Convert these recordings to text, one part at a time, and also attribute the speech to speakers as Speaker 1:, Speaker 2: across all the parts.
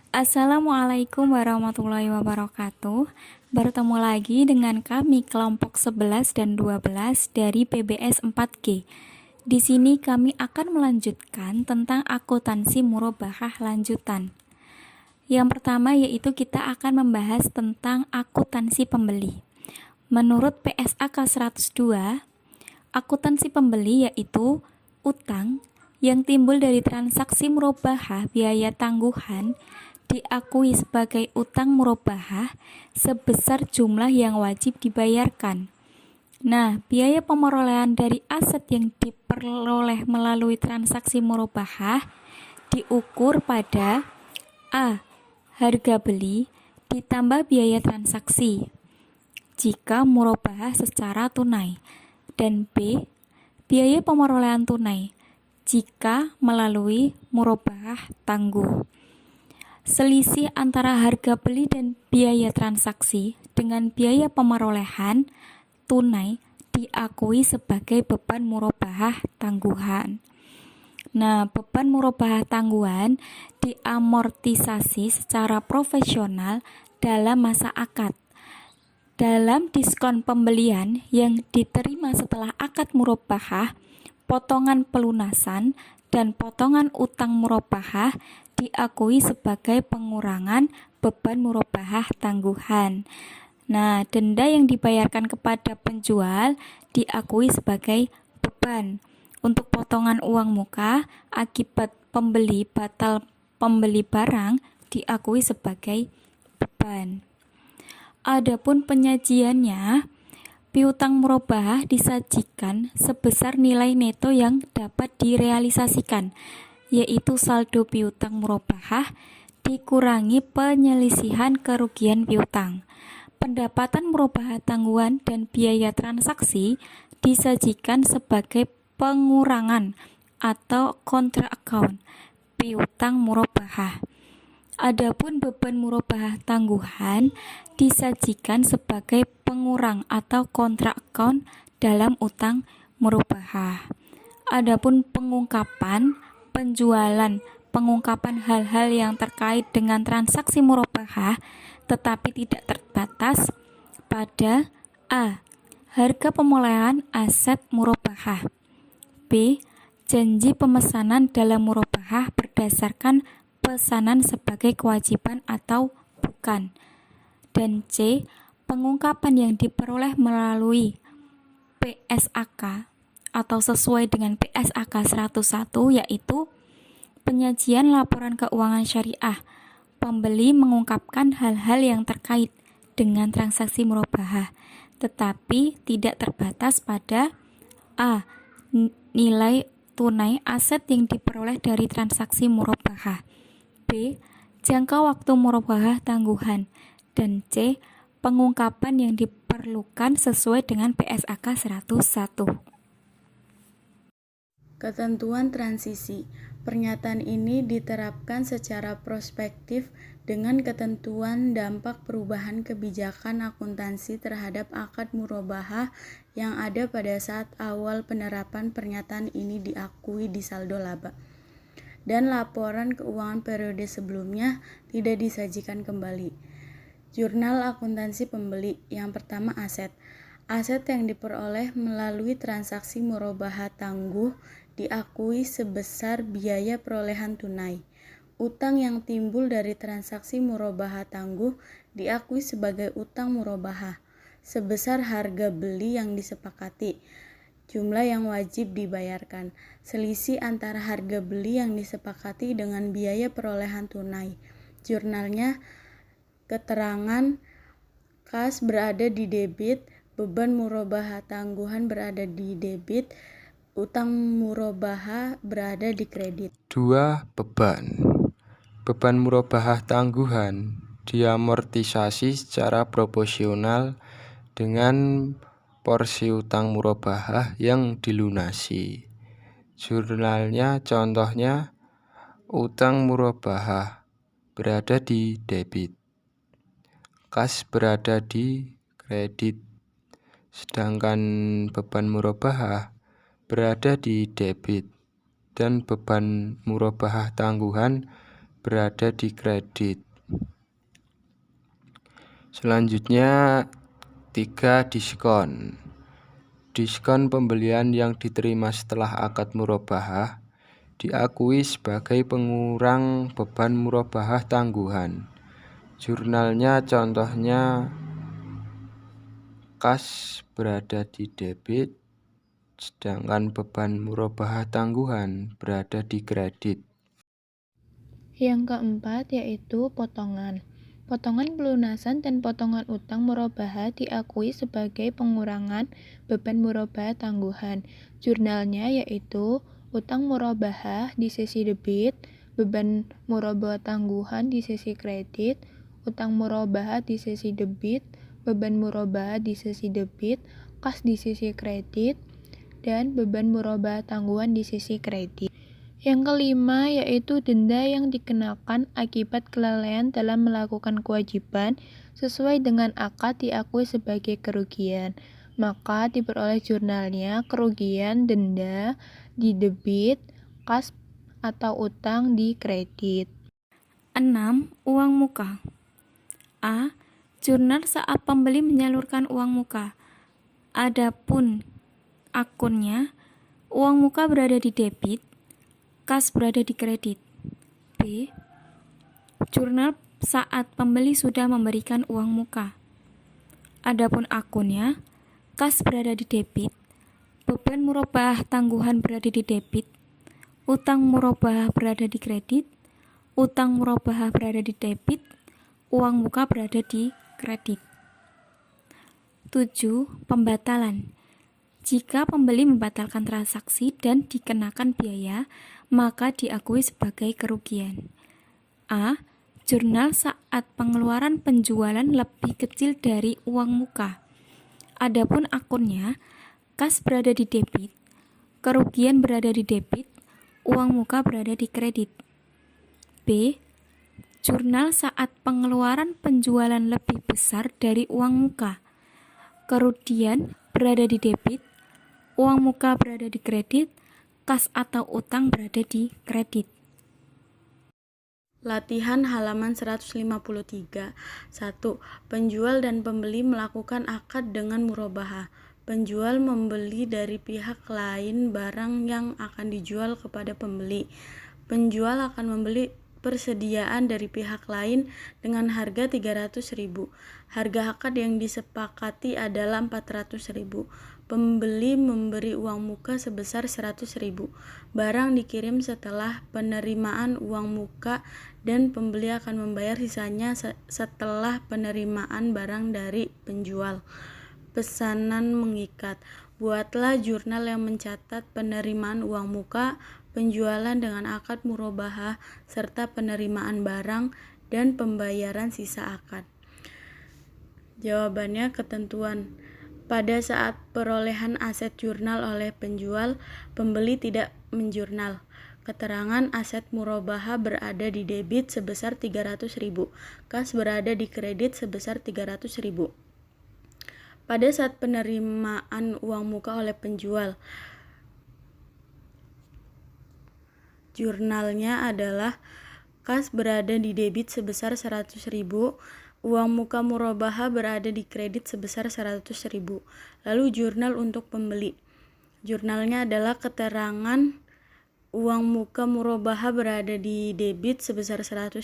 Speaker 1: Assalamualaikum warahmatullahi wabarakatuh. Bertemu lagi dengan kami kelompok 11 dan 12 dari PBS 4G. Di sini kami akan melanjutkan tentang akuntansi murabahah lanjutan. Yang pertama yaitu kita akan membahas tentang akuntansi pembeli. Menurut PSAK 102, akuntansi pembeli yaitu utang yang timbul dari transaksi murabahah biaya tangguhan diakui sebagai utang murabahah sebesar jumlah yang wajib dibayarkan. Nah, biaya pemerolehan dari aset yang diperoleh melalui transaksi murabahah diukur pada A. Harga beli ditambah biaya transaksi jika murabahah secara tunai, dan B. Biaya pemerolehan tunai jika melalui murabahah tangguh. Selisih antara harga beli dan biaya transaksi dengan biaya pemerolehan tunai diakui sebagai beban murabahah tangguhan. Nah, beban murabahah tangguhan diamortisasi secara profesional dalam masa akad. Dalam diskon pembelian yang diterima setelah akad murabahah, potongan pelunasan dan potongan utang murabahah diakui sebagai pengurangan beban murabahah tangguhan. Nah, denda yang dibayarkan kepada penjual diakui sebagai beban. Untuk potongan uang muka akibat pembeli batal pembeli barang diakui sebagai beban. Adapun penyajiannya, piutang murabahah disajikan sebesar nilai neto yang dapat direalisasikan, yaitu saldo piutang murabahah dikurangi penyelisihan kerugian piutang. Pendapatan murabahah tangguhan dan biaya transaksi disajikan sebagai pengurangan atau kontra account piutang murabahah. Adapun beban murabahah tangguhan disajikan sebagai pengurang atau kontra account dalam utang murabahah. Adapun pengungkapan hal-hal yang terkait dengan transaksi murabahah tetapi tidak terbatas pada A. Harga pemulihan aset murabahah, B. Janji pemesanan dalam murabahah berdasarkan pesanan sebagai kewajiban atau bukan, dan C. Pengungkapan yang diperoleh melalui PSAK atau sesuai dengan PSAK 101 yaitu penyajian laporan keuangan syariah. Pembeli mengungkapkan hal-hal yang terkait dengan transaksi murabahah, tetapi tidak terbatas pada A. Nilai tunai aset yang diperoleh dari transaksi murabahah, B. Jangka waktu murabahah tangguhan, dan C. Pengungkapan yang diperlukan sesuai dengan PSAK 101.
Speaker 2: Ketentuan transisi. Pernyataan ini diterapkan secara prospektif dengan ketentuan dampak perubahan kebijakan akuntansi terhadap akad murabahah yang ada pada saat awal penerapan pernyataan ini diakui di saldo laba. Dan laporan keuangan periode sebelumnya tidak disajikan kembali. Jurnal akuntansi pembeli. Yang pertama, aset. Aset yang diperoleh melalui transaksi murabahah tangguh diakui sebesar biaya perolehan tunai. Utang yang timbul dari transaksi murabahah tangguh diakui sebagai utang murabahah sebesar harga beli yang disepakati. Jumlah yang wajib dibayarkan. Selisih antara harga beli yang disepakati dengan biaya perolehan tunai. Jurnalnya, keterangan kas berada di debit, beban murabahah tangguhan berada di debit, utang murabahah berada di kredit.
Speaker 3: 2. Beban murabahah tangguhan diamortisasi secara proporsional dengan porsi utang murabahah yang dilunasi. Jurnalnya contohnya utang murabahah berada di debit, kas berada di kredit, sedangkan beban murabahah berada di debit dan beban murabahah tangguhan berada di kredit. Selanjutnya 3. Diskon. Diskon pembelian yang diterima setelah akad murabahah diakui sebagai pengurang beban murabahah tangguhan. Jurnalnya contohnya kas berada di debit, sedangkan beban murabahah tangguhan berada di kredit.
Speaker 4: Yang keempat yaitu potongan. Potongan pelunasan dan potongan utang murabahah diakui sebagai pengurangan beban murabahah tangguhan. Jurnalnya yaitu utang murabahah di sisi debit, beban murabahah tangguhan di sisi kredit, utang murabahah di sisi debit, beban murabahah di sisi debit, kas di sisi kredit, dan beban murabahah tangguhan di sisi kredit. Yang kelima yaitu denda yang dikenakan akibat kelalaian dalam melakukan kewajiban sesuai dengan akad diakui sebagai kerugian. Maka diperoleh jurnalnya kerugian denda di debit, kas atau utang di kredit.
Speaker 1: 6. Uang muka. A. Jurnal saat pembeli menyalurkan uang muka. Adapun akunnya, uang muka berada di debit, kas berada di kredit. B. Jurnal saat pembeli sudah memberikan uang muka. Adapun akunnya, kas berada di debit, beban murabahah tangguhan berada di debit, utang murabahah berada di kredit, utang murabahah berada di debit, uang muka berada di kredit. 7. Pembatalan. Jika pembeli membatalkan transaksi dan dikenakan biaya, maka diakui sebagai kerugian. A. Jurnal saat pengeluaran penjualan lebih kecil dari uang muka. Adapun akunnya, kas berada di debit, kerugian berada di debit, uang muka berada di kredit. B. Jurnal saat pengeluaran penjualan lebih besar dari uang muka. Kerugian berada di debit, uang muka berada di kredit, kas atau utang berada di kredit.
Speaker 2: Latihan halaman 153. 1. Penjual dan pembeli melakukan akad dengan murabahah. Penjual membeli dari pihak lain barang yang akan dijual kepada pembeli. Penjual akan membeli persediaan dari pihak lain dengan harga 300.000. Harga akad yang disepakati adalah 400.000. Pembeli memberi uang muka sebesar 100.000. Barang dikirim setelah penerimaan uang muka dan pembeli akan membayar sisanya setelah penerimaan barang dari penjual. Pesanan mengikat. Buatlah jurnal yang mencatat penerimaan uang muka, penjualan dengan akad murabahah, serta penerimaan barang dan pembayaran sisa akad. Jawabannya ketentuan. Pada saat perolehan aset jurnal oleh penjual, pembeli tidak menjurnal. Keterangan aset murabahah berada di debit sebesar 300.000, kas berada di kredit sebesar 300.000. Pada saat penerimaan uang muka oleh penjual, jurnalnya adalah kas berada di debit sebesar 100.000, uang muka murabahah berada di kredit sebesar 100.000. Lalu jurnal untuk pembeli. Jurnalnya adalah keterangan uang muka murabahah berada di debit sebesar 100.000,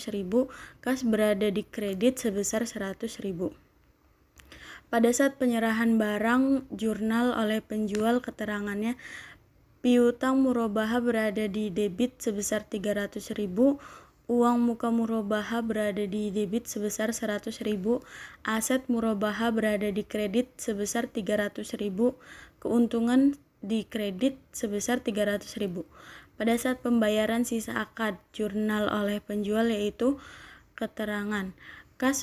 Speaker 2: kas berada di kredit sebesar 100.000. Pada saat penyerahan barang jurnal oleh penjual, keterangannya piutang murabahah berada di debit sebesar 300.000, uang muka murabahah berada di debit sebesar 100.000, aset murabahah berada di kredit sebesar 300.000, keuntungan di kredit sebesar 300.000. Pada saat pembayaran sisa akad jurnal oleh penjual yaitu keterangan kas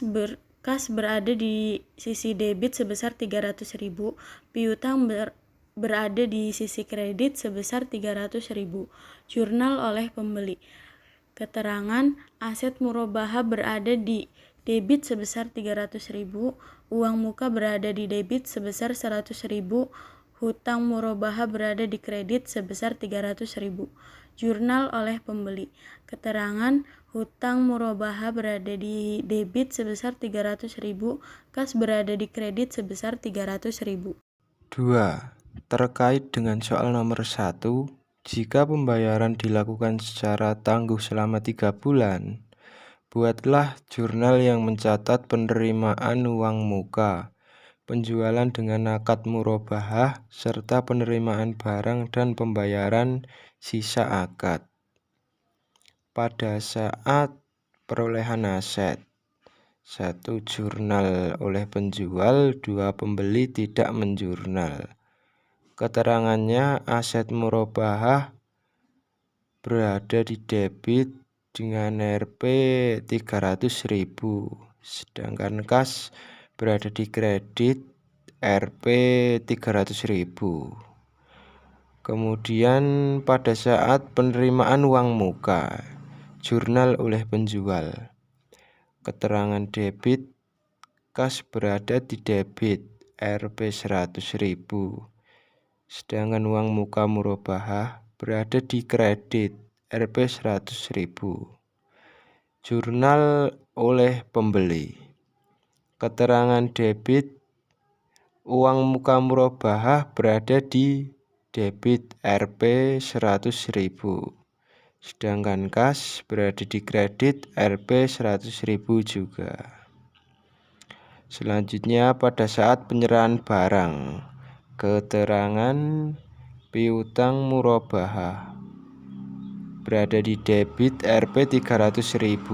Speaker 2: berada di sisi debit sebesar 300.000, piutang berada di sisi kredit sebesar 300.000. Jurnal oleh pembeli. Keterangan aset murabahah berada di debit sebesar 300.000, uang muka berada di debit sebesar 100.000, hutang murabahah berada di kredit sebesar 300.000. Jurnal oleh pembeli. Keterangan hutang murabahah berada di debit sebesar 300.000, kas berada di kredit sebesar 300.000.
Speaker 3: 2. Terkait dengan soal nomor 1, jika pembayaran dilakukan secara tangguh selama 3 bulan, buatlah jurnal yang mencatat penerimaan uang muka, penjualan dengan akad murabahah, serta penerimaan barang dan pembayaran sisa akad. Pada saat perolehan aset, 1. Jurnal oleh penjual, 2. Pembeli tidak menjurnal. Keterangannya, aset murabahah berada di debit dengan Rp 300.000, sedangkan kas berada di kredit Rp 300.000. Kemudian pada saat penerimaan uang muka, jurnal oleh penjual, keterangan debit, kas berada di debit Rp 100.000, sedangkan uang muka murabahah berada di kredit Rp 100.000. Jurnal oleh pembeli, keterangan debit, uang muka murabahah berada di debit Rp 100.000, sedangkan kas berada di kredit Rp 100.000 juga. Selanjutnya pada saat penyerahan barang, keterangan piutang murabahah berada di debit Rp 300.000.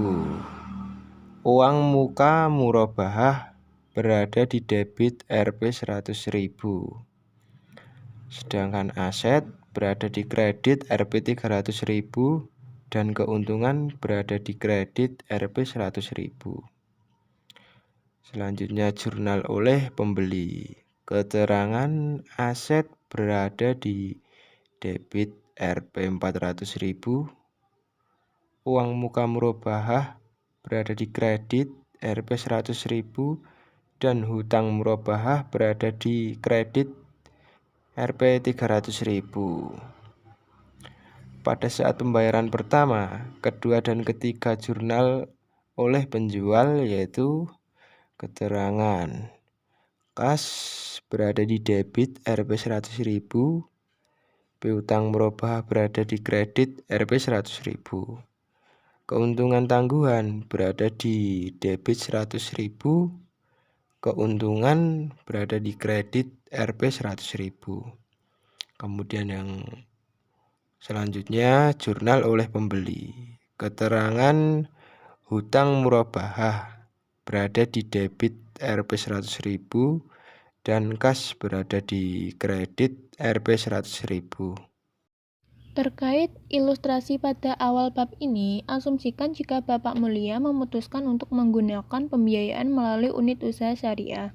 Speaker 3: Uang muka murabahah berada di debit Rp 100.000. Sedangkan aset berada di kredit Rp 300.000 dan keuntungan berada di kredit Rp 100.000. Selanjutnya jurnal oleh pembeli, keterangan aset berada di debit Rp 400.000, uang muka murabahah berada di kredit Rp 100.000 dan hutang murabahah berada di kredit Rp 300.000. Pada saat pembayaran pertama, kedua dan ketiga jurnal oleh penjual, yaitu keterangan kas berada di debit Rp 100.000, piutang murabahah berada di kredit Rp 100.000. Keuntungan tangguhan berada di debit 100.000, keuntungan berada di kredit Rp 100.000. Kemudian yang selanjutnya jurnal oleh pembeli, keterangan hutang murabahah berada di debit Rp 100.000 dan kas berada di kredit Rp 100.000.
Speaker 4: Terkait ilustrasi pada awal bab ini, asumsikan jika Bapak Mulia memutuskan untuk menggunakan pembiayaan melalui unit usaha syariah,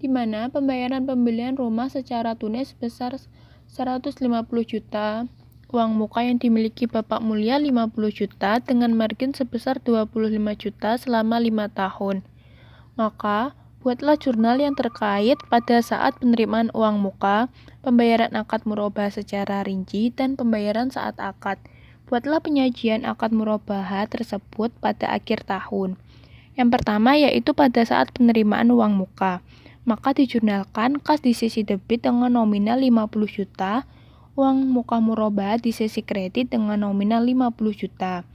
Speaker 4: di mana pembayaran pembelian rumah secara tunai sebesar 150 juta, uang muka yang dimiliki Bapak Mulia 50 juta dengan margin sebesar 25 juta selama 5 tahun. Maka, buatlah jurnal yang terkait pada saat penerimaan uang muka, pembayaran akad murabahah secara rinci, dan pembayaran saat akad. Buatlah penyajian akad murabahah tersebut pada akhir tahun. Yang pertama yaitu pada saat penerimaan uang muka. Maka dijurnalkan kas di sisi debit dengan nominal 50 juta, uang muka murabahah di sisi kredit dengan nominal 50 juta.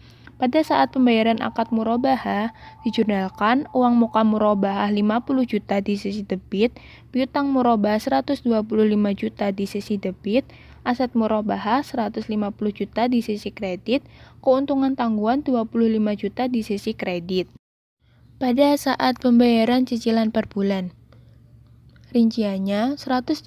Speaker 4: Pada saat pembayaran akad murabahah, dijurnalkan uang muka murabahah 50 juta di sisi debit, piutang murabahah 125 juta di sisi debit, aset murabahah 150 juta di sisi kredit, keuntungan tangguhan 25 juta di sisi kredit. Pada saat pembayaran cicilan per bulan, rinciannya 125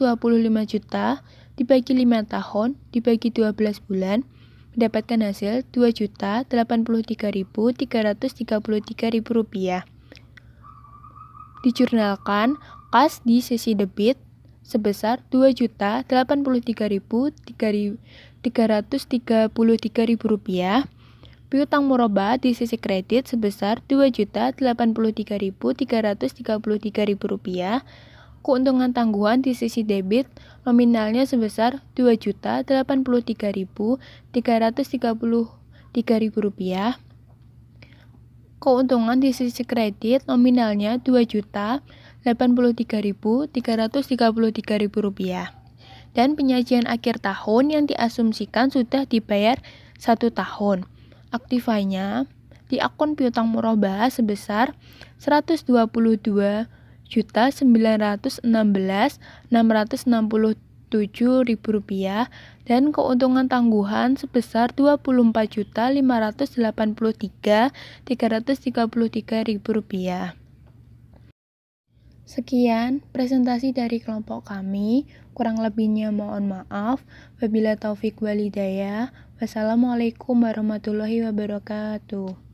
Speaker 4: juta dibagi 5 tahun dibagi 12 bulan, mendapatkan hasil Rp2.083.333. Dijurnalkan kas di sisi debit sebesar Rp2.083.333, piutang murabahah di sisi kredit sebesar Rp2.083.333, keuntungan tangguhan di sisi debit nominalnya sebesar Rp2.083.333. Keuntungan di sisi kredit nominalnya Rp2.083.333 dan penyajian akhir tahun yang diasumsikan sudah dibayar 1 tahun. Aktivanya di akun piutang murabahah sebesar Rp122.916.667 dan keuntungan tangguhan sebesar Rp25.583.333. Sekian presentasi dari kelompok kami. Kurang lebihnya mohon maaf. Wabillahi taufik wal hidayah. Wassalamualaikum warahmatullahi wabarakatuh.